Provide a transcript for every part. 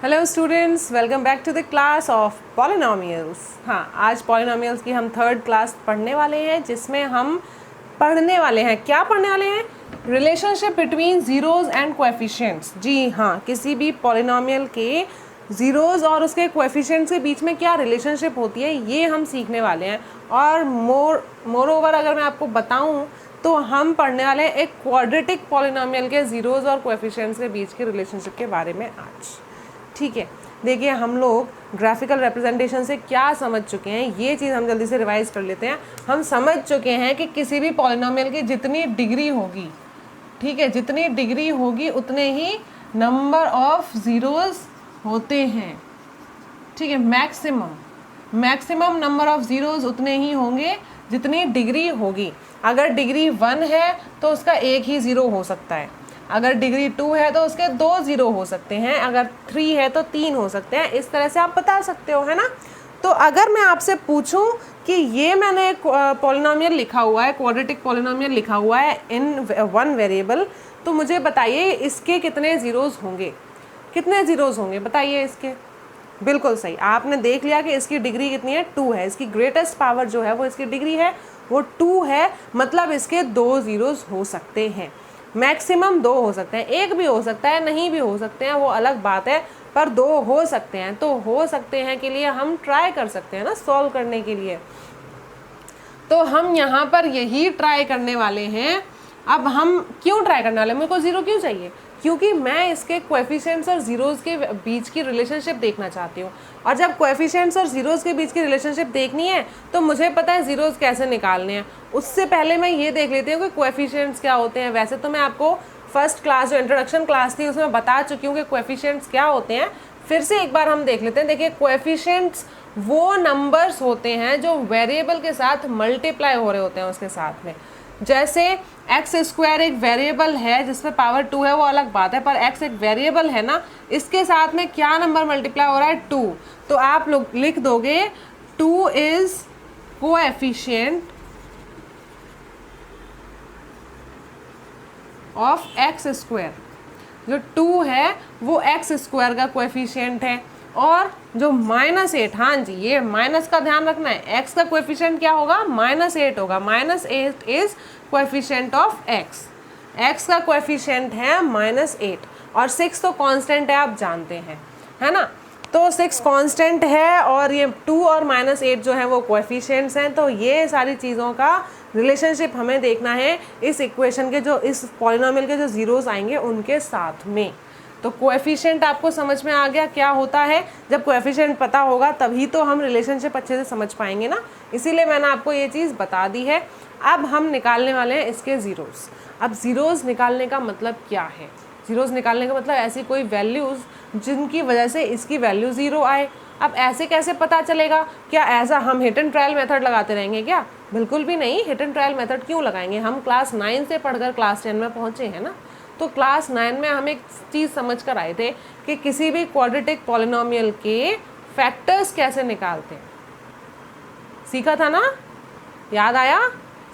Hello students, welcome back to the class of polynomials. हाँ, आज polynomials की हम थर्ड क्लास पढ़ने वाले हैं, जिसमें हम पढ़ने वाले हैं, क्या पढ़ने वाले हैं? Relationship between zeros and coefficients. जी हाँ, किसी भी पॉलिनोमियल के ज़ीरोज़ और उसके कोएफिशिएंट्स के बीच में क्या रिलेशनशिप होती है, ये हम सीखने वाले हैं। और मोर ओवर अगर मैं आपको बताऊँ तो हम पढ़ने वाले हैं एक क्वाड्रेटिक पॉलिनोमियल के ज़ीरोज़ और कोएफिशिएंट्स के बीच के रिलेशनशिप के बारे में आज। ठीक है, देखिए हम लोग ग्राफिकल रिप्रेजेंटेशन से क्या समझ चुके हैं, ये चीज़ हम जल्दी से रिवाइज कर लेते हैं। हम समझ चुके हैं कि किसी भी पॉलिनोमियल की जितनी डिग्री होगी, ठीक है, जितनी डिग्री होगी उतने ही नंबर ऑफ ज़ीरोज़ होते हैं। ठीक है, मैक्सिमम नंबर ऑफ ज़ीरोज़ उतने ही होंगे जितनी डिग्री होगी। अगर डिग्री 1 है तो उसका एक ही ज़ीरो हो सकता है, अगर डिग्री 2 है तो उसके 2 ज़ीरो हो सकते हैं, अगर 3 है तो 3 हो सकते हैं। इस तरह से आप बता सकते हो, है ना। तो अगर मैं आपसे पूछूं कि ये मैंने एक पॉलिनोमियल लिखा हुआ है, क्वाड्रेटिक पॉलिनोमियल लिखा हुआ है इन वन वेरिएबल, तो मुझे बताइए इसके कितने ज़ीरोज़ होंगे, कितने ज़ीरोज़ होंगे बताइए इसके। बिल्कुल सही, आपने देख लिया कि इसकी डिग्री कितनी है, 2 है। इसकी ग्रेटेस्ट पावर जो है वो इसकी डिग्री है, वो 2 है, मतलब इसके 2 ज़ीरोज़ हो सकते हैं। मैक्सिमम 2 हो सकते हैं, एक भी हो सकता है, नहीं भी हो सकते हैं, वो अलग बात है, पर 2 हो सकते हैं। तो हो सकते हैं के लिए हम ट्राई कर सकते हैं ना सॉल्व करने के लिए। तो हम यहाँ पर यही ट्राई करने वाले हैं। अब हम क्यों ट्राई करने वाले हैं, मेरे को ज़ीरो क्यों चाहिए? क्योंकि मैं इसके कोएफिशिएंट्स और ज़ीरोज़ के बीच की रिलेशनशिप देखना चाहती हूँ। और जब कोएफिशिएंट्स और ज़ीरोज़ के बीच की रिलेशनशिप देखनी है तो मुझे पता है ज़ीरोज़ कैसे निकालने हैं। उससे पहले मैं ये देख लेती हूँ कि कोएफिशिएंट्स क्या होते हैं। वैसे तो मैं आपको फर्स्ट क्लास जो इंट्रोडक्शन क्लास थी उसमें बता चुकी हूँ कि कोएफिशिएंट्स क्या होते हैं। फिर से एक बार हम देख लेते हैं। देखिए, कोएफिशिएंट्स वो नंबर्स होते हैं जो वेरिएबल के साथ मल्टीप्लाई हो रहे होते हैं उसके साथ में। जैसे एक्स स्क्वायर एक वेरिएबल है जिसमें पावर 2 है, वो अलग बात है, पर एक्स एक वेरिएबल है ना, इसके साथ में क्या नंबर मल्टीप्लाई हो रहा है, 2। तो आप लोग लिख दोगे 2 is coefficient of x square. जो 2 है वो एक्स स्क्वायर का कोएफिशिएंट है। और जो -8, हाँ जी, ये माइनस का ध्यान रखना है, एक्स का कोएफिशिएंट क्या होगा, -8 होगा। -8 is coefficient of x, x का कोएफिशिएंट है -8। और 6 तो कांस्टेंट है, आप जानते हैं, है ना। तो 6 कांस्टेंट है और ये 2 और -8 जो है वो कोएफिशिएंट्स हैं। तो ये सारी चीज़ों का रिलेशनशिप हमें देखना है इस इक्वेशन के, जो इस पॉलिनोमियल के जो ज़ीरोज़ आएंगे उनके साथ में। तो कोएफिशिएंट आपको समझ में आ गया क्या होता है। जब कोएफिशिएंट पता होगा तभी तो हम रिलेशनशिप अच्छे से समझ पाएंगे ना, इसीलिए मैंने आपको ये चीज़ बता दी है। अब हम निकालने वाले हैं इसके ज़ीरोज़। अब ज़ीरोज़ निकालने का मतलब क्या है? ज़ीरोज़ निकालने का मतलब ऐसी कोई वैल्यूज़ जिनकी वजह से इसकी वैल्यू ज़ीरो आए। अब ऐसे कैसे पता चलेगा? क्या ऐसा हम हिट एंड ट्रायल मेथड लगाते रहेंगे क्या? बिल्कुल भी नहीं। हिट एंड ट्रायल मेथड क्यों लगाएंगे? हम क्लास 9 से पढ़कर क्लास 10 में पहुँचे हैं ना। तो क्लास 9 में हम एक चीज़ समझ कर आए थे कि किसी भी क्वाड्रेटिक पॉलिनोमियल के फैक्टर्स कैसे निकालते हैं, सीखा था ना, याद आया?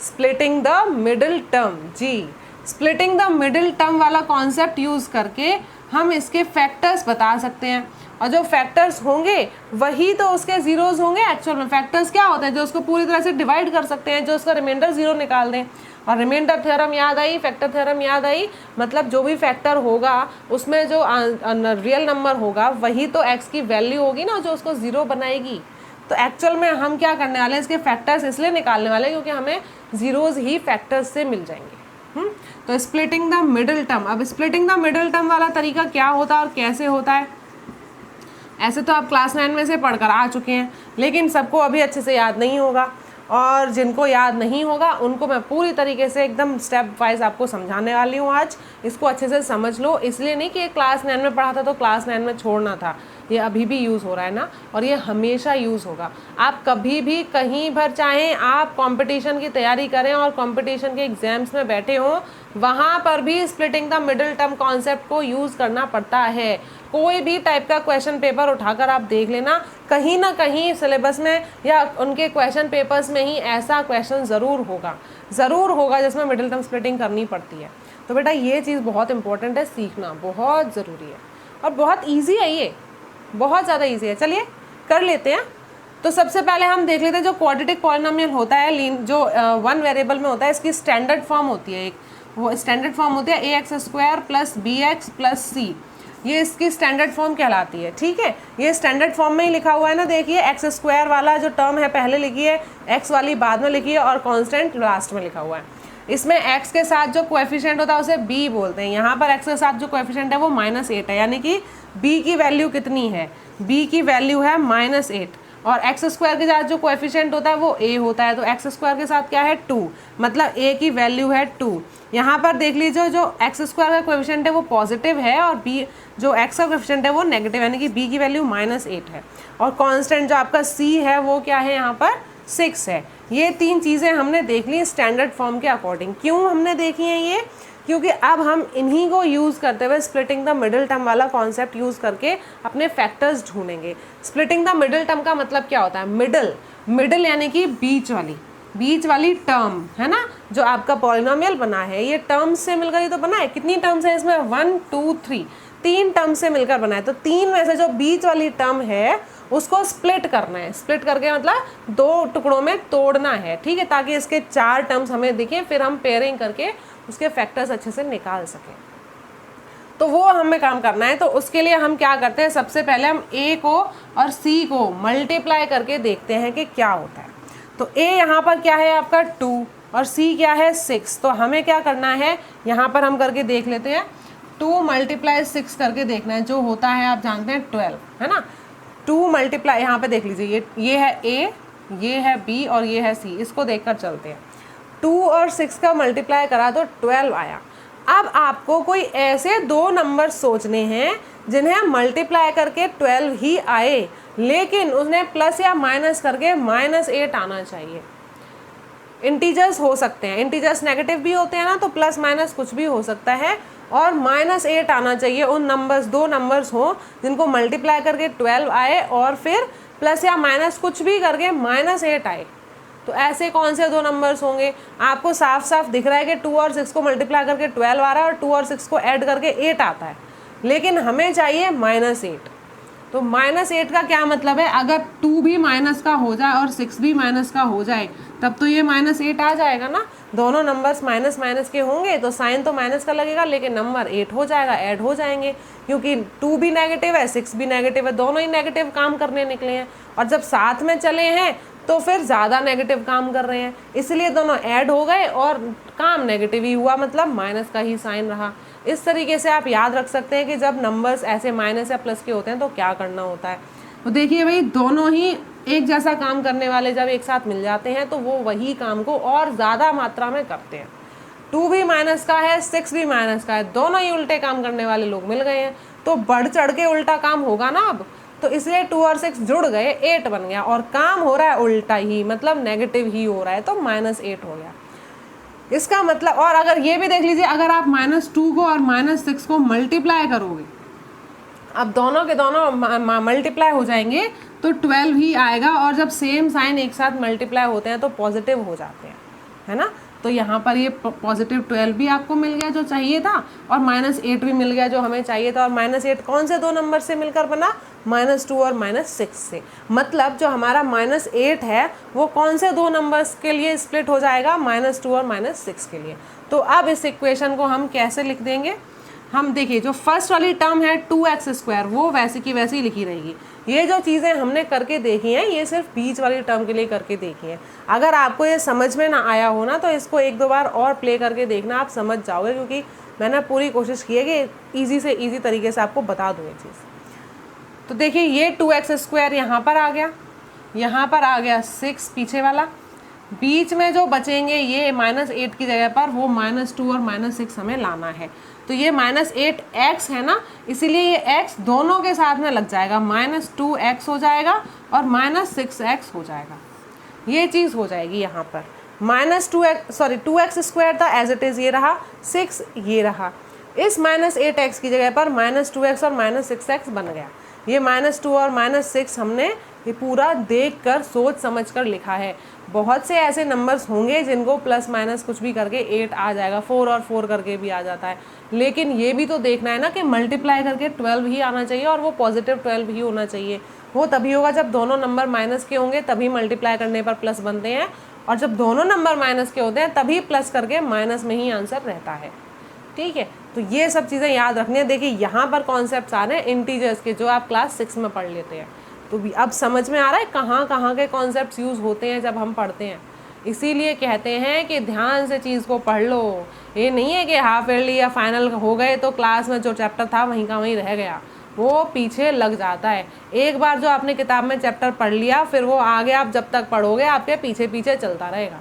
Splitting the middle term. जी, स्प्लिटिंग द मिडिल टर्म वाला कॉन्सेप्ट यूज़ करके हम इसके फैक्टर्स बता सकते हैं। और जो फैक्टर्स होंगे वही तो उसके ज़ीरोज़ होंगे। एक्चुअल में फैक्टर्स क्या होते हैं? जो उसको पूरी तरह से डिवाइड कर सकते हैं, जो उसका रिमाइंडर ज़ीरो निकाल दें। और रिमाइंडर थ्योरम याद आई, फैक्टर थ्योरम याद आई, मतलब जो भी फैक्टर होगा उसमें जो रियल नंबर होगा वही तो एक्स की वैल्यू होगी ना, जो उसको ज़ीरो बनाएगी। तो एक्चुअल में हम क्या करने वाले हैं, इसके फैक्टर्स इसलिए निकालने वाले हैं क्योंकि हमें ज़ीरोज़ ही फैक्टर्स से मिल जाएंगे। तो स्प्लिटिंग द मिडिल टर्म। अब स्प्लिटिंग द मिडिल टर्म वाला तरीका क्या होता है और कैसे होता है, ऐसे तो आप क्लास 9 में से पढ़कर आ चुके हैं, लेकिन सबको अभी अच्छे से याद नहीं होगा। और जिनको याद नहीं होगा उनको मैं पूरी तरीके से एकदम स्टेप वाइज आपको समझाने वाली हूँ आज। इसको अच्छे से समझ लो, इसलिए नहीं कि क्लास 9 में पढ़ा था तो क्लास 9 में छोड़ना था। ये अभी भी यूज़ हो रहा है ना, और ये हमेशा यूज़ होगा। आप कभी भी कहीं पर चाहें आप कंपटीशन की तैयारी करें और कंपटीशन के एग्जाम्स में बैठे हों, वहाँ पर भी splitting the middle term concept को यूज़ करना पड़ता है। कोई भी टाइप का क्वेश्चन पेपर उठाकर आप देख लेना, कहीं ना कहीं सिलेबस में या उनके क्वेश्चन पेपर्स में ही ऐसा क्वेश्चन ज़रूर होगा जिसमें मिडिल टर्म स्प्लिटिंग करनी पड़ती है। तो बेटा ये चीज़ बहुत इंपॉर्टेंट है, सीखना बहुत ज़रूरी है और बहुत ईजी है ये। बहुत ज़्यादा ईजी है, चलिए कर लेते हैं। तो सबसे पहले हम देख लेते हैं जो क्वाड्रेटिक पॉलिनोमियल होता है, जो वन वेरिएबल में होता है, इसकी स्टैंडर्ड फॉर्म होती है एक, वो स्टैंडर्ड फॉर्म होती है ax² plus bx plus c, ये इसकी स्टैंडर्ड फॉर्म कहलाती है। ठीक है, ये स्टैंडर्ड फॉर्म में ही लिखा हुआ है ना, देखिए x² वाला जो टर्म है पहले लिखिए, x वाली बाद में लिखिए और कांस्टेंट लास्ट में लिखा हुआ है। इसमें x के साथ जो कोएफिशिएंट होता है उसे b बोलते हैं। यहाँ पर x के साथ जो कोएफिशिएंट है वो -8 है, यानी कि b की वैल्यू कितनी है, b की वैल्यू है -8, और x² के साथ जो कोएफिशिएंट होता है वो a होता है, तो x² के साथ क्या है 2, मतलब a की वैल्यू है 2। यहाँ पर देख लीजिए जो x² का कोएफिशिएंट है वो पॉजिटिव है और b जो x का कोएफिशिएंट है वो नेगेटिव, यानी कि b की वैल्यू -8 है, और कांस्टेंट जो आपका c है वो क्या है यहाँ पर 6 है। ये तीन चीज़ें हमने देख ली स्टैंडर्ड फॉर्म के अकॉर्डिंग। क्यों हमने देखी हैं ये, क्योंकि अब हम इन्हीं को यूज़ करते हुए स्प्लिटिंग द मिडिल टर्म वाला कॉन्सेप्ट यूज़ करके अपने फैक्टर्स ढूंढेंगे। स्प्लिटिंग द मिडिल टर्म का मतलब क्या होता है, मिडिल यानी कि बीच वाली टर्म है ना, जो आपका पॉलिनोमियल बना है ये टर्म्स से मिलकर ही तो बना है। कितनी टर्म्स है इसमें, 1 2 3, 3 टर्म से मिलकर बना है। तो 3 में से जो बीच वाली टर्म है उसको स्प्लिट करना है, स्प्लिट करके मतलब 2 टुकड़ों में तोड़ना है। ठीक है, ताकि इसके 4 टर्म्स हमें दिखें, फिर हम पेयरिंग करके उसके फैक्टर्स अच्छे से निकाल सकें। तो वो हमें काम करना है। तो उसके लिए हम क्या करते हैं, सबसे पहले हम a को और c को मल्टीप्लाई करके देखते हैं कि क्या होता है। तो a यहाँ पर क्या है आपका 2 और c क्या है 6। तो हमें क्या करना है, यहाँ पर हम करके देख लेते हैं। 2 × 6 करके देखना है, जो होता है आप जानते हैं 12, है ना। 2 मल्टीप्लाई, यहाँ पे देख लीजिए, ये है a, ये है b और ये है c, इसको देखकर चलते हैं। 2 और 6 का मल्टीप्लाई करा तो 12 आया। अब आपको कोई ऐसे 2 नंबर सोचने हैं जिन्हें मल्टीप्लाई करके 12 ही आए, लेकिन उसने प्लस या माइनस करके -8 आना चाहिए। इंटीजर्स हो सकते हैं, इंटीजर्स नेगेटिव भी होते हैं ना, तो प्लस माइनस कुछ भी हो सकता है, और -8 आना चाहिए। उन नंबर्स 2 नंबर्स हो जिनको मल्टीप्लाई करके 12 आए और फिर प्लस या माइनस कुछ भी करके -8 आए। तो ऐसे कौन से 2 नंबर्स होंगे, आपको साफ साफ दिख रहा है कि 2 और 6 को मल्टीप्लाई करके 12 आ रहा है और 2 और 6 को ऐड करके 8 आता है, लेकिन हमें चाहिए -8। तो -8 का क्या मतलब है, अगर 2 भी माइनस का हो जाए और 6 भी माइनस का हो जाए तब तो ये -8 आ जाएगा ना। दोनों नंबर्स माइनस माइनस के होंगे तो साइन तो माइनस का लगेगा, लेकिन नंबर 8 हो जाएगा, ऐड हो जाएंगे, क्योंकि 2 भी नेगेटिव है 6 भी नेगेटिव है, दोनों ही नेगेटिव काम करने निकले हैं, और जब साथ में चले हैं तो फिर ज़्यादा नेगेटिव काम कर रहे हैं, इसलिए दोनों ऐड हो गए और काम नेगेटिव ही हुआ, मतलब माइनस का ही साइन रहा। इस तरीके से आप याद रख सकते हैं कि जब नंबर्स ऐसे माइनस या प्लस के होते हैं तो क्या करना होता है। तो देखिए भाई, दोनों ही एक जैसा काम करने वाले जब एक साथ मिल जाते हैं तो वो वही काम को और ज़्यादा मात्रा में करते हैं। 2 भी माइनस का है 6 भी माइनस का है, दोनों ही उल्टे काम करने वाले लोग मिल गए हैं, तो बढ़ चढ़ के उल्टा काम होगा ना अब। तो इसलिए 2 और 6 जुड़ गए, 8 बन गया, और काम हो रहा है उल्टा ही, मतलब नेगेटिव ही हो रहा है, तो -8 हो गया इसका मतलब। और अगर ये भी देख लीजिए, अगर आप -2 को और -6 को मल्टीप्लाई करोगे, अब दोनों के दोनों मल्टीप्लाई हो जाएंगे तो 12 ही आएगा, और जब सेम साइन एक साथ मल्टीप्लाई होते हैं तो पॉजिटिव हो जाते हैं, है ना। तो यहाँ पर ये +12 भी आपको मिल गया जो चाहिए था, और -8 भी मिल गया जो हमें चाहिए था। और -8 कौन से 2 नंबर से मिलकर बना, -2 और -6 से। मतलब जो हमारा -8 है वो कौन से 2 नंबर्स के लिए स्प्लिट हो जाएगा, -2 और -6 के लिए। तो अब इस इक्वेशन को हम कैसे लिख देंगे, हम देखिए जो फर्स्ट वाली टर्म है 2x² वो वैसे की वैसी लिखी रहेगी। ये जो चीज़ें हमने करके देखी हैं ये सिर्फ बीच वाली टर्म के लिए करके देखी हैं। अगर आपको ये समझ में ना आया हो ना तो इसको 1-2 बार और प्ले करके देखना, आप समझ जाओगे, क्योंकि मैंने पूरी कोशिश की है कि ईजी से ईजी तरीके से आपको बता दूँ ये चीज़। तो देखिए ये 2x² यहाँ पर आ गया, यहाँ पर आ गया 6 पीछे वाला, बीच में जो बचेंगे ये -8 की जगह पर वो -2 और -6 हमें लाना है। तो ये -8x है ना, इसीलिए ये x दोनों के साथ में लग जाएगा, -2x हो जाएगा और -6x हो जाएगा, ये चीज़ हो जाएगी यहाँ पर। -2x था एज इट इज़, ये रहा 6 ये रहा, इस -8x की जगह पर -2x और -6x बन गया। ये -2 और -6 हमने ये पूरा देख कर सोच समझ कर लिखा है। बहुत से ऐसे नंबर्स होंगे जिनको प्लस माइनस कुछ भी करके 8 आ जाएगा, 4 और 4 करके भी आ जाता है, लेकिन ये भी तो देखना है ना कि मल्टीप्लाई करके 12 ही आना चाहिए और वो पॉजिटिव 12 ही होना चाहिए। वो तभी होगा जब दोनों नंबर माइनस के होंगे, तभी मल्टीप्लाई करने पर प्लस बनते हैं, और जब दोनों नंबर माइनस के होते हैं तभी प्लस करके माइनस में ही आंसर रहता है। ठीक है, तो ये सब चीज़ें याद रखनी है। देखिए यहाँ पर कॉन्सेप्ट्स आ रहे हैं इंटीजर्स के, जो आप क्लास 6 में पढ़ लेते हैं, तो भी अब समझ में आ रहा है कहाँ कहाँ के कॉन्सेप्ट्स यूज़ होते हैं जब हम पढ़ते हैं। इसीलिए कहते हैं कि ध्यान से चीज़ को पढ़ लो। ये नहीं है कि हाफ ईयरली या फाइनल हो गए तो क्लास में जो चैप्टर था वहीं का वहीं रह गया, वो पीछे लग जाता है। एक बार जो आपने किताब में चैप्टर पढ़ लिया, फिर वो आगे आप जब तक पढ़ोगे आपके पीछे पीछे चलता रहेगा।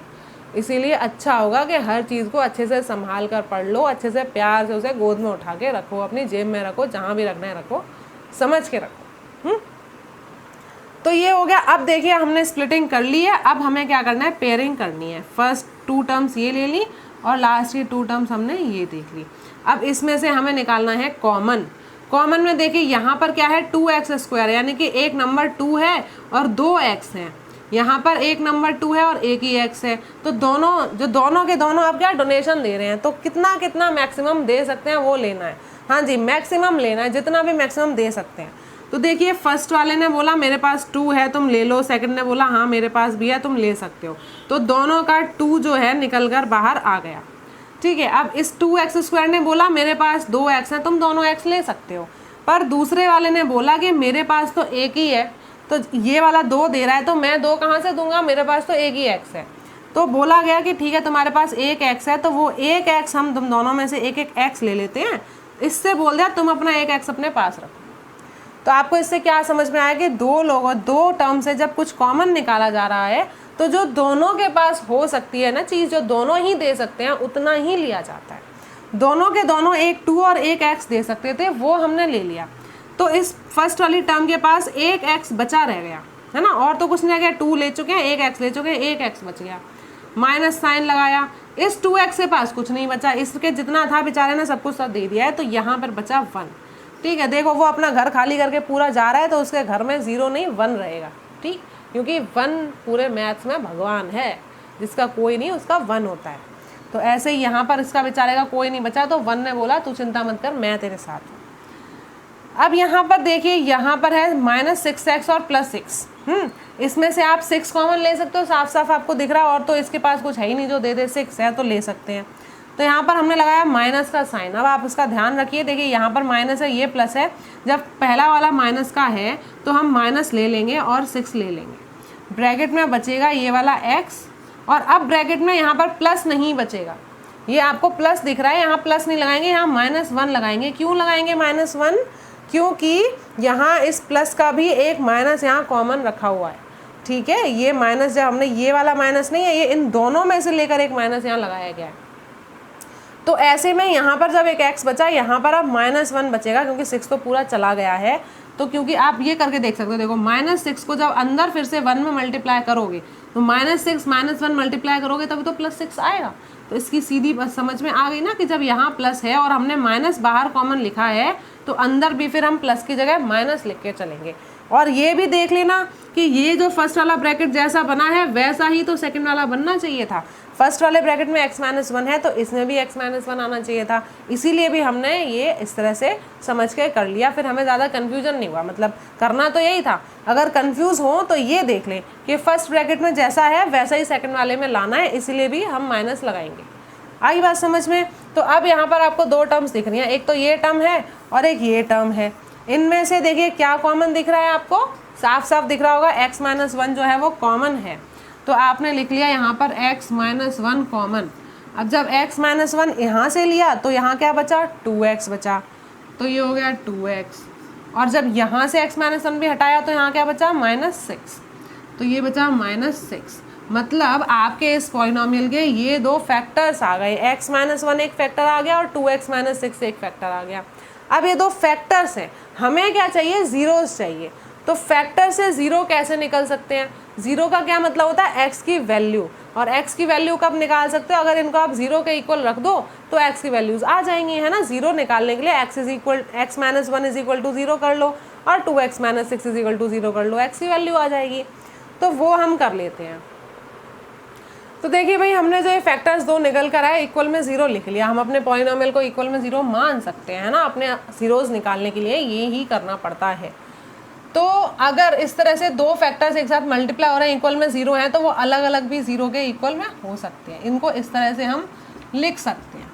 इसीलिए अच्छा होगा कि हर चीज़ को अच्छे से संभाल कर पढ़ लो, अच्छे से प्यार से उसे गोद में उठा के रखो, अपनी जेब में रखो, जहाँ भी रखना है रखो, समझ के रखो। तो ये हो गया। अब देखिए हमने स्प्लिटिंग कर ली है, अब हमें क्या करना है, पेयरिंग करनी है। फर्स्ट 2 टर्म्स ये ले ली और लास्ट की 2 टर्म्स हमने ये देख ली। अब इसमें से हमें निकालना है कॉमन। कॉमन में देखिए यहाँ पर क्या है, 2x², यानी कि एक नंबर 2 है और 2x हैं। यहाँ पर एक नंबर 2 है और एक ही x है, तो दोनों के दोनों आप क्या डोनेशन दे रहे हैं, तो कितना कितना मैक्सिमम दे सकते हैं वो लेना है। हाँ जी, मैक्सिमम लेना है, जितना भी मैक्सिमम दे सकते हैं। तो देखिए फर्स्ट वाले ने बोला मेरे पास 2 है तुम ले लो, सेकंड ने बोला हाँ मेरे पास भी है तुम ले सकते हो, तो दोनों का 2 जो है निकल कर बाहर आ गया। ठीक है, अब इस 2x² ने बोला मेरे पास 2x है तुम दोनों x ले सकते हो, पर दूसरे वाले ने बोला कि मेरे पास तो एक ही है, तो ये वाला 2 दे रहा है तो मैं 2 कहाँ से दूंगा, मेरे पास तो एक ही x है। तो बोला गया कि ठीक है तुम्हारे पास एक x है, तो वो एक x हम तुम दोनों में से एक एक x ले लेते हैं। इससे बोल दिया तुम अपना एक x अपने पास रखो। तो आपको इससे क्या समझ में आया कि 2 टर्म से जब कुछ कॉमन निकाला जा रहा है तो जो दोनों के पास हो सकती है ना चीज़, जो दोनों ही दे सकते हैं उतना ही लिया जाता है। दोनों के दोनों एक 2 और एक x दे सकते थे, वो हमने ले लिया। तो इस फर्स्ट वाली टर्म के पास एक x बचा रह गया है ना, और तो कुछ नहीं गया, 2 ले चुके हैं, एक x ले चुके हैं, एक x बच गया, माइनस साइन लगाया। इस 2x के पास कुछ नहीं बचा, इसके जितना था बेचारे ने सब कुछ सब दे दिया है, तो यहाँ पर बचा 1। ठीक है, देखो वो अपना घर खाली करके पूरा जा रहा है, तो उसके घर में 0 नहीं 1 रहेगा। ठीक, क्योंकि 1 पूरे मैथ्स में भगवान है, जिसका कोई नहीं उसका 1 होता है। तो ऐसे ही यहाँ पर इसका बेचारे का कोई नहीं बचा, तो 1 ने बोला तू चिंता मत कर मैं तेरे साथ हूँ। अब यहाँ पर देखिए, यहाँ पर है -6x और +6। इसमें से आप 6 कॉमन ले सकते हो, साफ साफ आपको दिख रहा है, और तो इसके पास कुछ है ही नहीं जो दे दे, 6 है तो ले सकते हैं। तो यहाँ पर हमने लगाया माइनस का साइन। अब आप इसका ध्यान रखिए, देखिए यहाँ पर माइनस है, ये प्लस है। जब पहला वाला माइनस का है तो हम माइनस ले लेंगे और 6 ले लेंगे। ब्रैकेट में बचेगा ये वाला x, और अब ब्रैकेट में यहाँ पर प्लस नहीं बचेगा। ये आपको प्लस दिख रहा है, यहाँ प्लस नहीं लगाएंगे, यहाँ -1 लगाएंगे। क्यों लगाएंगे -1? क्योंकि यहाँ इस प्लस का भी एक माइनस यहाँ कॉमन रखा हुआ है। ठीक है, ये माइनस जब हमने, ये वाला माइनस नहीं है, ये इन दोनों में से लेकर एक माइनस यहाँ लगाया गया है। तो ऐसे में यहाँ पर जब एक x बचा, यहाँ पर अब -1 बचेगा, क्योंकि 6 तो पूरा चला गया है। तो क्योंकि आप ये करके देख सकते हो, देखो -6 को जब अंदर फिर से 1 में मल्टीप्लाई करोगे तो -6 -1 मल्टीप्लाई करोगे तभी तो +6 आएगा। तो इसकी सीधी बस समझ में आ गई ना कि जब यहाँ प्लस है और हमने माइनस बाहर कॉमन लिखा है, तो अंदर भी फिर हम प्लस की जगह माइनस लिख के चलेंगे। और ये भी देख लेना कि ये जो फर्स्ट वाला ब्रैकेट जैसा बना है वैसा ही तो सेकंड वाला बनना चाहिए था। फर्स्ट वाले ब्रैकेट में x-1 है, तो इसमें भी x-1 आना चाहिए था। इसीलिए भी हमने ये इस तरह से समझ के कर लिया, फिर हमें ज़्यादा कन्फ्यूजन नहीं हुआ। मतलब करना तो यही था। अगर कन्फ्यूज़ हो तो ये देख लें कि फर्स्ट ब्रैकेट में जैसा है वैसा ही सेकंड वाले में लाना है, इसीलिए भी हम माइनस लगाएंगे। आई बात समझ में? तो अब यहाँ पर आपको 2 टर्म्स दिख रही हैं, एक तो ये टर्म है और एक ये टर्म है। इनमें से देखिए क्या कॉमन दिख रहा है आपको, साफ साफ दिख रहा होगा x-1 जो है वो कॉमन है। तो आपने लिख लिया यहाँ पर x-1 कॉमन। अब जब x-1 यहाँ से लिया तो यहाँ क्या बचा, 2x बचा, तो ये हो गया 2x। और जब यहाँ से x-1 भी हटाया तो यहाँ क्या बचा, -6, तो ये बचा -6। मतलब आपके इस पॉलिनोमियल के ये 2 फैक्टर्स आ गए, x-1 एक फैक्टर आ गया और 2x-6 एक फैक्टर आ गया। अब ये 2 फैक्टर्स हैं, हमें क्या चाहिए, ज़ीरोज़ चाहिए। तो फैक्टर से 0 कैसे निकल सकते हैं? 0 का क्या मतलब होता है, x की वैल्यू। और x की वैल्यू कब निकाल सकते हो, अगर इनको आप 0 के इक्वल रख दो तो x की वैल्यूज़ आ जाएंगी, है ना। 0 निकालने के लिए x-1 = 0 कर लो, और 2x minus 6 is equal to 0 कर लो, x की वैल्यू आ जाएगी। तो वो हम कर लेते हैं। तो देखिए भाई, हमने जो ये फैक्टर्स दो निकल कर आए, इक्वल में 0 लिख लिया। हम अपने पॉलिनोमियल को इक्वल में 0 मान सकते हैं ना, अपने जीरोस निकालने के लिए ये ही करना पड़ता है। तो अगर इस तरह से दो फैक्टर्स एक साथ मल्टीप्लाई हो रहे हैं, इक्वल में 0 है, तो वो अलग अलग भी 0 के इक्वल में हो सकते हैं। इनको इस तरह से हम लिख सकते हैं,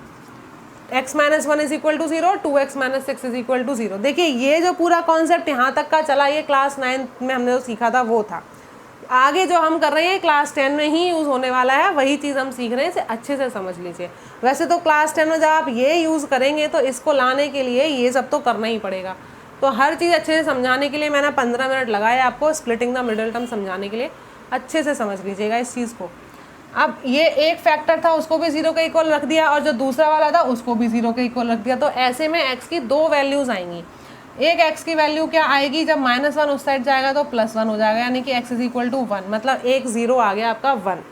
x minus 1 is equal to 0, 2x minus 6 is equal to 0। देखिए ये जो पूरा कॉन्सेप्ट यहाँ तक का चला, ये क्लास 9 में हमने जो सीखा था वो था। आगे जो हम कर रहे हैं क्लास 10 में ही यूज़ होने वाला है, वही चीज़ हम सीख रहे हैं, इसे अच्छे से समझ लीजिए। वैसे तो क्लास 10 में जब आप ये यूज़ करेंगे तो इसको लाने के लिए ये सब तो करना ही पड़ेगा। तो हर चीज़ अच्छे से समझाने के लिए मैंने 15 मिनट लगाए आपको स्प्लिटिंग द मिडिल टर्म समझाने के लिए। अच्छे से समझ लीजिएगा इस चीज़ को। अब ये एक फैक्टर था, उसको भी 0 के इक्वल रख दिया, और जो दूसरा वाला था उसको भी 0 के इक्वल रख दिया। तो ऐसे में x की दो वैल्यूज़ आएंगी। एक x की वैल्यू क्या आएगी, जब -1 उस साइड जाएगा तो +1 हो जाएगा, यानी कि x इज इक्वल टू 1, मतलब एक 0 आ गया आपका 1।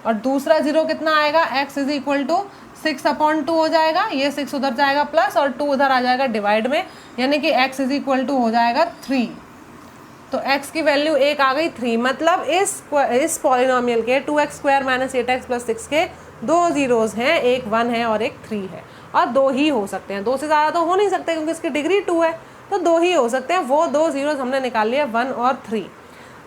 और दूसरा 0 कितना आएगा, x इज इक्वल टू 6/2 हो जाएगा, ये 6 उधर जाएगा प्लस और 2 उधर आ जाएगा डिवाइड में, यानी कि x इज इक्वल टू हो जाएगा 3। तो x की वैल्यू 1 आ गई 3, मतलब इस पॉलिनोमियल के 2x square minus 8x plus 6 के दो जीरोज़ हैं, एक 1 है और एक 3 है, और दो ही हो सकते हैं, दो से ज़्यादा तो हो नहीं सकते क्योंकि इसकी डिग्री 2 है, तो दो ही हो सकते हैं। वो दो जीरोज़ हमने निकाल लिए 1 और 3।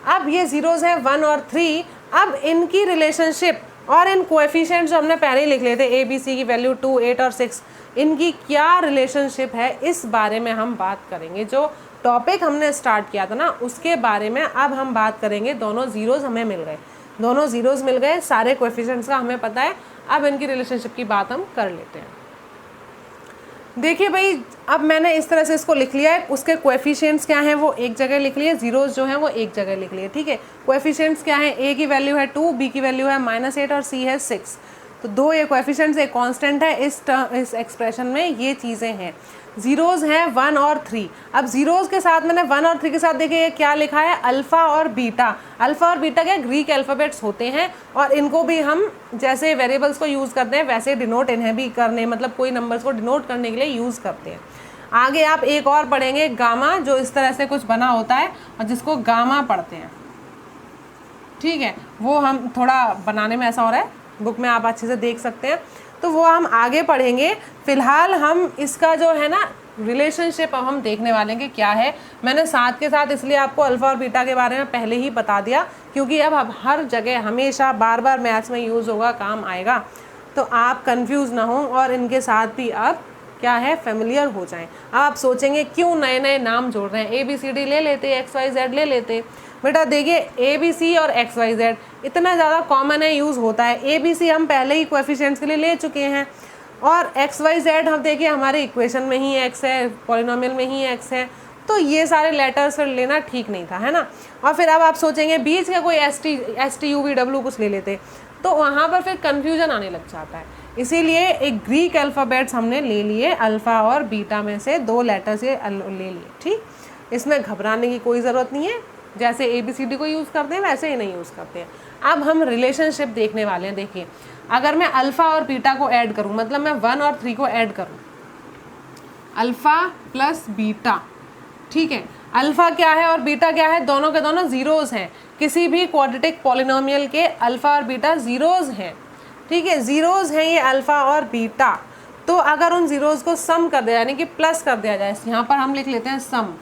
अब ये जीरोज़ हैं 1 और 3, अब इनकी रिलेशनशिप और इन कोएफिशिएंट्स जो हमने पहले ही लिख लिए थे, ए बी सी की वैल्यू 2, 8 और 6, इनकी क्या रिलेशनशिप है इस बारे में हम बात करेंगे। जो टॉपिक हमने स्टार्ट किया था ना, उसके बारे में अब हम बात करेंगे। दोनों जीरोज़ हमें मिल गए, दोनों जीरोज़ मिल गए, सारे कोएफिशिएंट्स का हमें पता है। अब इनकी रिलेशनशिप की बात हम कर लेते हैं। देखिए भाई, अब मैंने इस तरह से इसको लिख लिया है, उसके कोएफिशिएंट्स क्या हैं वो एक जगह लिख लिए, जीरोज़ जो हैं वो एक जगह लिख लिए, ठीक है। कोएफिशिएंट्स क्या हैं, a की वैल्यू है 2, b की वैल्यू है -8 और c है 6। तो दो ये कोएफिशिएंट्स, एक कांस्टेंट है इस एक्सप्रेशन में, ये चीज़ें हैं। जीरोज़ हैं 1 और 3। अब जीरोज़ के साथ मैंने 1 और 3 के साथ देखिए क्या लिखा है, अल्फ़ा और बीटा। अल्फ़ा और बीटा क्या ग्रीक अल्फ़ाबेट्स होते हैं, और इनको भी हम जैसे वेरिएबल्स को यूज़ करते हैं वैसे डिनोट इन्हें भी करने, मतलब कोई नंबर्स को डिनोट करने के लिए यूज़ करते हैं। आगे आप एक और पढ़ेंगे गामा, जो इस तरह से कुछ बना होता है और जिसको गामा पढ़ते हैं, ठीक है। वो हम थोड़ा बनाने में ऐसा हो रहा है, बुक में आप अच्छे से देख सकते हैं, तो वो हम आगे पढ़ेंगे। फिलहाल हम इसका जो है ना रिलेशनशिप अब हम देखने वाले हैं कि क्या है। मैंने साथ के साथ इसलिए आपको अल्फ़ा और बीटा के बारे में पहले ही बता दिया, क्योंकि अब हर जगह हमेशा बार बार मैथ्स में यूज़ होगा, काम आएगा, तो आप कंफ्यूज ना हो और इनके साथ भी आप क्या है फेमिलियर हो जाएं। अब आप सोचेंगे क्यों नए नए नाम जोड़ रहे हैं, ABCD ले लेते, XYZ ले लेते। बेटा देखिए, ABC और XYZ इतना ज़्यादा कॉमन है, यूज़ होता है। ABC हम पहले ही कोएफिशिएंट्स के लिए ले चुके हैं, और XYZ हम देखिए हमारे इक्वेशन में ही x है, पॉलिनोमियल में ही x है, तो ये सारे लेटर्स लेना ठीक नहीं था, है ना। और फिर अब आप सोचेंगे बीच का कोई STUVW कुछ ले लेते, तो वहाँ पर फिर कन्फ्यूजन आने लग जाता है। इसीलिए एक ग्रीक अल्फ़ाबेट्स हमने ले लिए, अल्फ़ा और बीटा में से दो लेटर्स ये ले लिए, ठीक। इसमें घबराने की कोई ज़रूरत नहीं है, जैसे ABCD को यूज़ करते हैं वैसे ही नहीं यूज़ करते हैं। अब हम रिलेशनशिप देखने वाले हैं। देखिए, अगर मैं अल्फ़ा और बीटा को ऐड करूं, मतलब मैं 1 और 3 को ऐड करूं, अल्फ़ा प्लस बीटा, ठीक है। अल्फ़ा क्या है और बीटा क्या है, दोनों के दोनों जीरोज़ हैं। किसी भी क्वाड्रेटिक पॉलिनोमियल के अल्फ़ा और बीटा जीरोज़ हैं, ठीक है, जीरोज़ हैं ये अल्फ़ा और बीटा। तो अगर उन जीरोज़ को सम कर दिया, यानी कि प्लस कर दिया जाए, यहाँ पर हम लिख लेते हैं सम,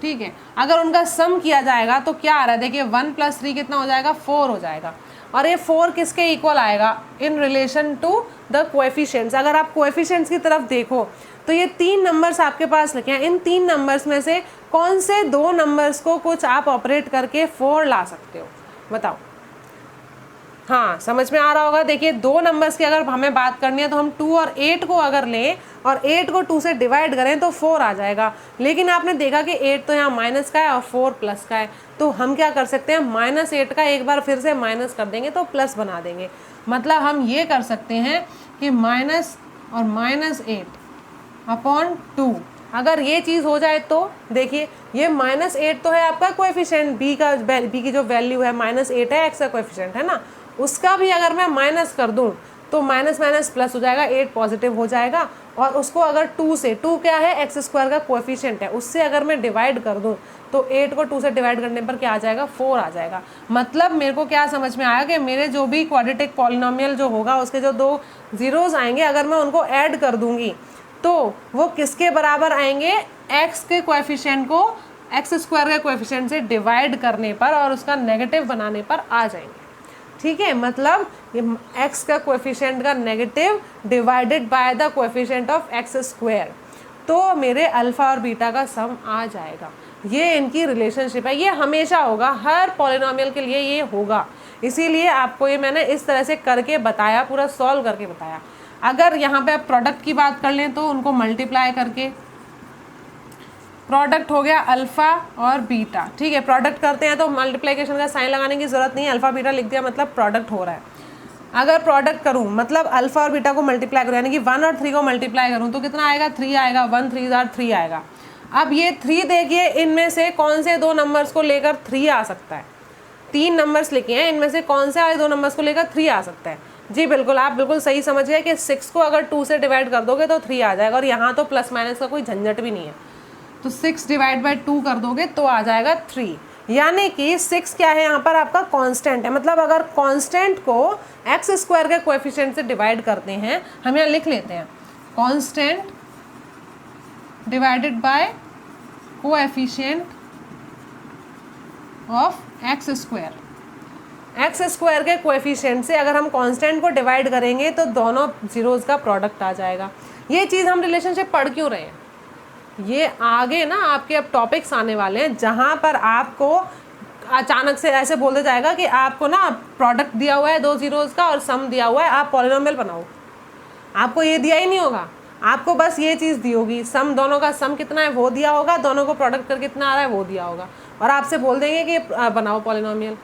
ठीक है। अगर उनका सम किया जाएगा तो क्या आ रहा है, देखिए 1 + 3 कितना हो जाएगा, 4 हो जाएगा। और ये 4 किसके इक्वल आएगा, in relation to the coefficients. अगर आप कोएफिशिएंट्स की तरफ देखो तो ये 3 नंबर्स आपके पास लिखे हैं, इन 3 नंबर्स में से कौन से 2 नंबर्स को कुछ आप ऑपरेट करके 4 ला सकते हो, बताओ। हाँ, समझ में आ रहा होगा। देखिए, 2 नंबर्स की अगर हमें बात करनी है तो हम 2 और 8 को अगर लें और 8 को 2 से डिवाइड करें तो 4 आ जाएगा। लेकिन आपने देखा कि 8 तो यहाँ माइनस का है और 4 प्लस का है, तो हम क्या कर सकते हैं, -8 का एक बार फिर से माइनस कर देंगे तो प्लस बना देंगे। मतलब हम ये कर सकते हैं कि माइनस और -8/2, अगर ये चीज़ हो जाए तो देखिए, ये -8 तो है आपका कोएफिशिएंट, बी की जो वैल्यू है -8 है, x का कोएफिशिएंट है ना, उसका भी अगर मैं माइनस कर दूं तो माइनस माइनस प्लस हो जाएगा, 8 पॉजिटिव हो जाएगा। और उसको अगर 2 से, 2 क्या है, एक्स स्क्वायर का कोएफिशिएंट है, उससे अगर मैं डिवाइड कर दूं तो 8 को 2 से डिवाइड करने पर क्या आ जाएगा, 4 आ जाएगा। मतलब मेरे को क्या समझ में आया कि मेरे जो भी क्वाड्रेटिक पॉलिनोमियल जो होगा उसके जो 2 जीरोज आएंगे अगर मैं उनको ऐड कर दूंगी तो वो किसके बराबर आएंगे, एक्स के कोएफिशिएंट को एक्स स्क्वायर के कोएफिशिएंट से डिवाइड करने पर और उसका नेगेटिव बनाने पर आ जाएंगे। ठीक है, मतलब ये एक्स का कोएफिशिएंट का negative divided by the coefficient of x square, तो मेरे अल्फा और बीटा का सम आ जाएगा। ये इनकी रिलेशनशिप है, ये हमेशा होगा, हर पॉलिनोमियल के लिए ये होगा। इसीलिए आपको ये मैंने इस तरह से करके बताया, पूरा सॉल्व करके बताया। अगर यहाँ पे आप प्रोडक्ट की बात कर लें तो उनको मल्टीप्लाई करके प्रोडक्ट हो गया अल्फ़ा और बीटा। ठीक है, प्रोडक्ट करते हैं तो मल्टीप्लिकेशन का साइन लगाने की ज़रूरत नहीं है, अल्फ़ा बीटा लिख दिया मतलब प्रोडक्ट हो रहा है। अगर प्रोडक्ट करूँ मतलब अल्फ़ा और बीटा को मल्टीप्लाई करूँ, यानी कि 1 और 3 को मल्टीप्लाई करूँ तो कितना आएगा, 3 आएगा, 1 3 आर 3 आएगा। अब ये 3 देखिए, इनमें से कौन से 2 नंबर्स को लेकर 3 आ सकता है, 3 नंबर्स लिखे हैं, इनमें से कौन से 2 नंबर्स को लेकर 3 आ सकता है। जी बिल्कुल, आप बिल्कुल सही समझ गए कि 6 को अगर 2 से डिवाइड कर दोगे तो 3 आ जाएगा, और यहाँ तो प्लस माइनस का कोई झंझट भी नहीं है, तो 6 डिवाइड बाई 2 कर दोगे तो आ जाएगा 3। यानी कि 6 क्या है यहाँ पर आपका कांस्टेंट है। मतलब अगर कांस्टेंट को एक्स स्क्वायर के कोएफिशिएंट से डिवाइड करते हैं, हम यहाँ लिख लेते हैं constant divided by coefficient of x square. X square के कोएफिशिएंट से अगर हम कांस्टेंट को डिवाइड करेंगे तो दोनों जीरोज का प्रोडक्ट आ जाएगा। ये चीज़ हम रिलेशनशिप पढ़ क्यों रहे हैं, ये आगे ना आपके अब टॉपिक्स आने वाले हैं जहाँ पर आपको अचानक से ऐसे बोलते जाएगा कि आपको ना प्रोडक्ट दिया हुआ है 2 जीरोज़ का और सम दिया हुआ है, आप पॉलिनोमियल बनाओ। आपको ये दिया ही नहीं होगा, आपको बस ये चीज़ दी होगी, सम दोनों का सम कितना है वो दिया होगा, दोनों को प्रोडक्ट कर कितना आ रहा है वो दिया होगा, और आपसे बोल देंगे कि बनाओ पॉलिनोमियल।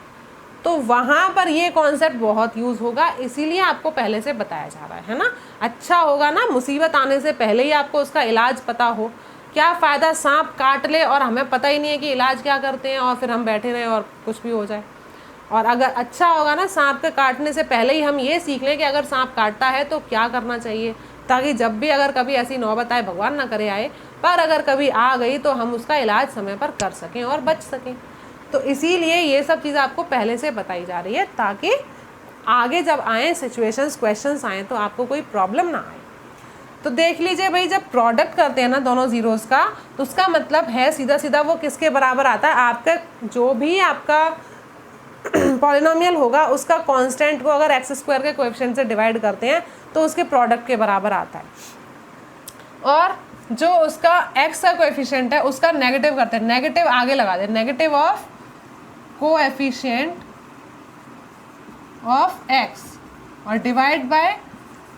तो वहाँ पर ये कॉन्सेप्ट बहुत यूज़ होगा, इसीलिए आपको पहले से बताया जा रहा है ना। अच्छा होगा ना मुसीबत आने से पहले ही आपको उसका इलाज पता हो। क्या फ़ायदा सांप काट ले और हमें पता ही नहीं है कि इलाज क्या करते हैं, और फिर हम बैठे रहें और कुछ भी हो जाए। और अगर अच्छा होगा ना सांप के काटने से पहले ही हम ये सीख लें कि अगर सांप काटता है तो क्या करना चाहिए, ताकि जब भी अगर कभी ऐसी नौबत आए, भगवान ना करे आए, पर अगर कभी आ गई तो हम उसका इलाज समय पर कर सकें और बच सकें। तो इसीलिए ये सब चीज़ आपको पहले से बताई जा रही है, ताकि आगे जब आए सिचुएशंस, क्वेश्चंस आए तो आपको कोई प्रॉब्लम ना आए। तो देख लीजिए भाई, जब प्रोडक्ट करते हैं ना दोनों जीरोज़ का, तो उसका मतलब है सीधा सीधा वो किसके बराबर आता है, आपका जो भी आपका पॉलिनोमियल होगा उसका कांस्टेंट को अगर एक्स स्क्वायर के कोएफिशिएंट से डिवाइड करते हैं तो उसके प्रोडक्ट के बराबर आता है। और जो उसका एक्स का कोएफिशिएंट है उसका नेगेटिव करते हैं, नेगेटिव आगे लगा दें, negative of coefficient of x और divide by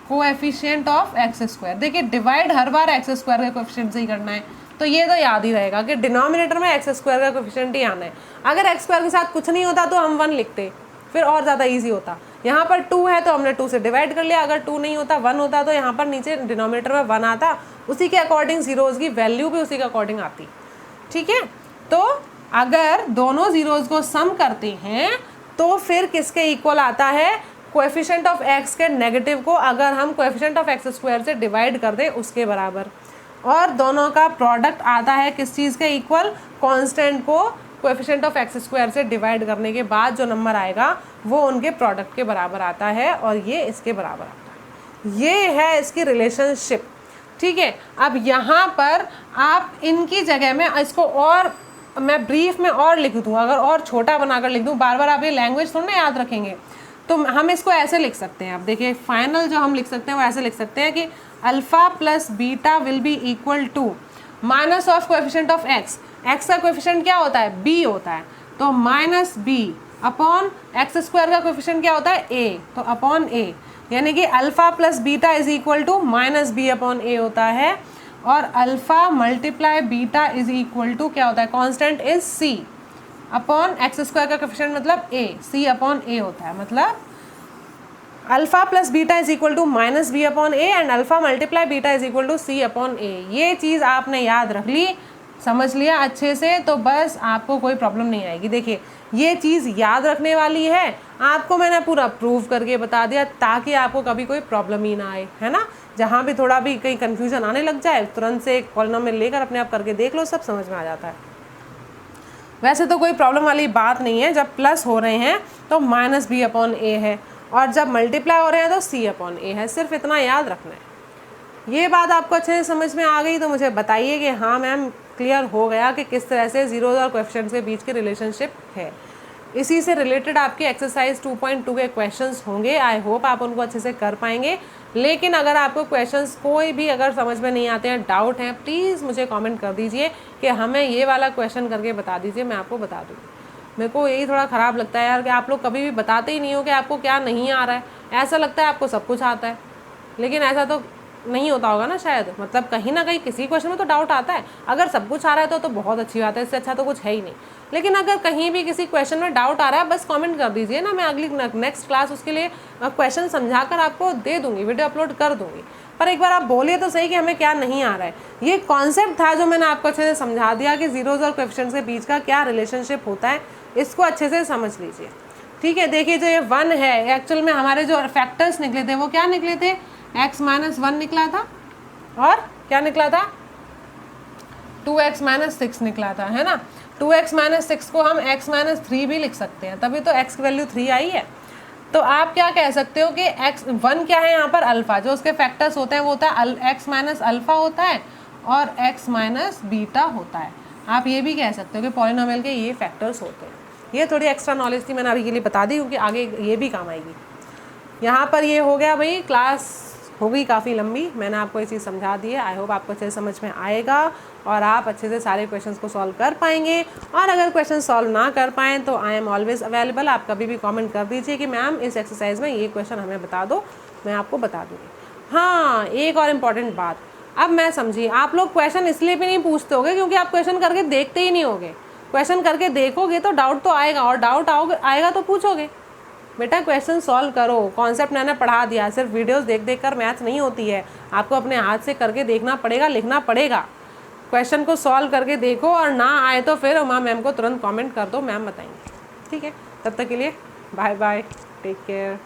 coefficient of x square. देखिए डिवाइड हर बार एक्स स्क्वायर के कोएफिशिएंट से ही करना है, तो ये तो याद ही रहेगा कि डिनोमिनेटर में एक्स स्क्वायर का कोएफिशिएंट ही आना है। अगर एक्स स्क्वायर के साथ कुछ नहीं होता तो हम 1 लिखते, फिर और ज़्यादा ईजी होता। यहाँ पर 2 है तो हमने 2 से डिवाइड कर लिया, अगर 2 नहीं होता 1 होता तो यहाँ पर नीचे डिनोमिनेटर में 1 आता, उसी के अकॉर्डिंग जीरोज़ की वैल्यू भी उसी के अकॉर्डिंग आती। ठीक है, तो अगर दोनों जीरोज़ को सम करते हैं तो फिर किसके इक्वल आता है, कोएफिशिएंट ऑफ एक्स के नेगेटिव को अगर हम कोएफिशिएंट ऑफ एक्स स्क्वायर से डिवाइड कर दें उसके बराबर, और दोनों का प्रोडक्ट आता है किस चीज़ के इक्वल, कांस्टेंट को कोएफिशिएंट ऑफ एक्स स्क्वायर से डिवाइड करने के बाद जो नंबर आएगा वो उनके प्रोडक्ट के बराबर आता है, और ये इसके बराबर आता है। ये है इसकी रिलेशनशिप। ठीक है, अब यहाँ पर आप इनकी जगह में इसको और मैं ब्रीफ में और लिख दूँ, अगर और छोटा बनाकर लिख दूँ, बार बार आप ये लैंग्वेज थोड़ा ना याद रखेंगे, तो हम इसको ऐसे लिख सकते हैं। आप देखिए फाइनल जो हम लिख सकते हैं वो ऐसे लिख सकते हैं कि alpha plus beta will be equal to minus of coefficient of x. X का कोएफिशिएंट क्या होता है, बी होता है, तो minus b upon x square का कोएफिशिएंट क्या होता है, ए, तो अपॉन ए, यानी कि alpha plus beta is equal to minus b upon a होता है, और alpha multiply beta is equal to क्या होता है, constant is c upon x square का कोएफिशिएंट मतलब ए, सी अपॉन ए होता है। मतलब alpha plus beta is equal to minus b upon a and alpha multiply beta is equal to c upon a. ये चीज़ आपने याद रख ली, समझ लिया अच्छे से, तो बस आपको कोई प्रॉब्लम नहीं आएगी। देखिए ये चीज़ याद रखने वाली है, आपको मैंने पूरा प्रूव करके बता दिया ताकि आपको कभी कोई प्रॉब्लम ही ना आए, है ना। जहाँ भी थोड़ा भी कहीं कन्फ्यूजन आने लग जाए तुरंत से एक पॉलिनोमियल लेकर अपने आप करके देख लो, सब समझ में आ जाता है। वैसे तो कोई प्रॉब्लम वाली बात नहीं है, जब प्लस हो रहे हैं तो माइनस बी अपॉन ए है, और जब मल्टीप्लाई हो रहे हैं तो सी अपॉन ए है, सिर्फ इतना याद रखना है। ये बात आपको अच्छे से समझ में आ गई तो मुझे बताइए कि हाँ मैम क्लियर हो गया कि किस तरह से जीरोज और कोएफिशिएंट्स के बीच की रिलेशनशिप है। इसी से रिलेटेड आपके एक्सरसाइज 2.2 के क्वेश्चंस होंगे, आई होप आप उनको अच्छे से कर पाएंगे। लेकिन अगर आपको क्वेश्चंस कोई भी अगर समझ में नहीं आते हैं, डाउट हैं, प्लीज़ मुझे कमेंट कर दीजिए कि हमें ये वाला क्वेश्चन करके बता दीजिए, मैं आपको बता दूँगी। मेरे को यही थोड़ा ख़राब लगता है यार कि आप लोग कभी भी बताते ही नहीं हो कि आपको क्या नहीं आ रहा है, ऐसा लगता है आपको सब कुछ आता है, लेकिन ऐसा तो नहीं होता होगा ना शायद। मतलब कहीं ना कहीं किसी क्वेश्चन में तो डाउट आता है, अगर सब कुछ आ रहा है तो बहुत अच्छी बात है, इससे अच्छा तो कुछ है ही नहीं। लेकिन अगर कहीं भी किसी क्वेश्चन में डाउट आ रहा है बस कमेंट कर दीजिए ना, मैं अगली नेक्स्ट क्लास उसके लिए क्वेश्चन समझा कर आपको दे दूंगी, वीडियो अपलोड कर दूंगी। पर एक बार आप बोलिए तो सही कि हमें क्या नहीं आ रहा है। ये कॉन्सेप्ट था जो मैंने आपको अच्छे से समझा दिया कि जीरोज और कोएफिशिएंट्स के बीच का क्या रिलेशनशिप होता है, इसको अच्छे से समझ लीजिए, ठीक है। देखिए जो ये 1 है, एक्चुअल में हमारे जो फैक्टर्स निकले थे वो क्या निकले थे, x माइनस 1 निकला था और क्या निकला था 2x माइनस 6 निकला था, है ना। 2x माइनस 6 को हम x माइनस 3 भी लिख सकते हैं, तभी तो x की वैल्यू 3 आई है। तो आप क्या कह सकते हो कि x1 क्या है यहाँ पर अल्फा, जो उसके फैक्टर्स होते हैं वो होता है x माइनस अल्फा होता है और x माइनस बीटा होता है। आप ये भी कह सकते हो कि पॉलिनोमियल के ये फैक्टर्स होते हैं। ये थोड़ी एक्स्ट्रा नॉलेज थी, मैंने अभी के लिए बता दी क्योंकि आगे ये भी काम आएगी। यहाँ पर ये हो गया भाई, क्लास हो गई काफ़ी लंबी, मैंने आपको ये चीज़ समझा दी है। आई होप आपको अच्छे से समझ में आएगा और आप अच्छे से सारे क्वेश्चंस को सॉल्व कर पाएंगे। और अगर क्वेश्चन सॉल्व ना कर पाएँ तो आई एम ऑलवेज अवेलेबल, आप कभी भी कमेंट कर दीजिए कि मैम इस एक्सरसाइज में ये क्वेश्चन हमें बता दो, मैं आपको बता दूँगी। हाँ एक और इम्पॉर्टेंट बात, अब मैं समझी आप लोग क्वेश्चन इसलिए भी नहीं पूछते होगे क्योंकि आप क्वेश्चन करके देखते ही नहीं होगे। क्वेश्चन करके देखोगे तो डाउट तो आएगा, और डाउट आएगा तो पूछोगे। बेटा क्वेश्चन सॉल्व करो, कॉन्सेप्ट मैंने पढ़ा दिया, सिर्फ वीडियोस देख देख कर मैथ्स नहीं होती है, आपको अपने हाथ से करके देखना पड़ेगा, लिखना पड़ेगा। क्वेश्चन को सॉल्व करके देखो और ना आए तो फिर उमा मैम को तुरंत कमेंट कर दो, मैम बताएंगे, ठीक है। तब तक के लिए बाय बाय, टेक केयर।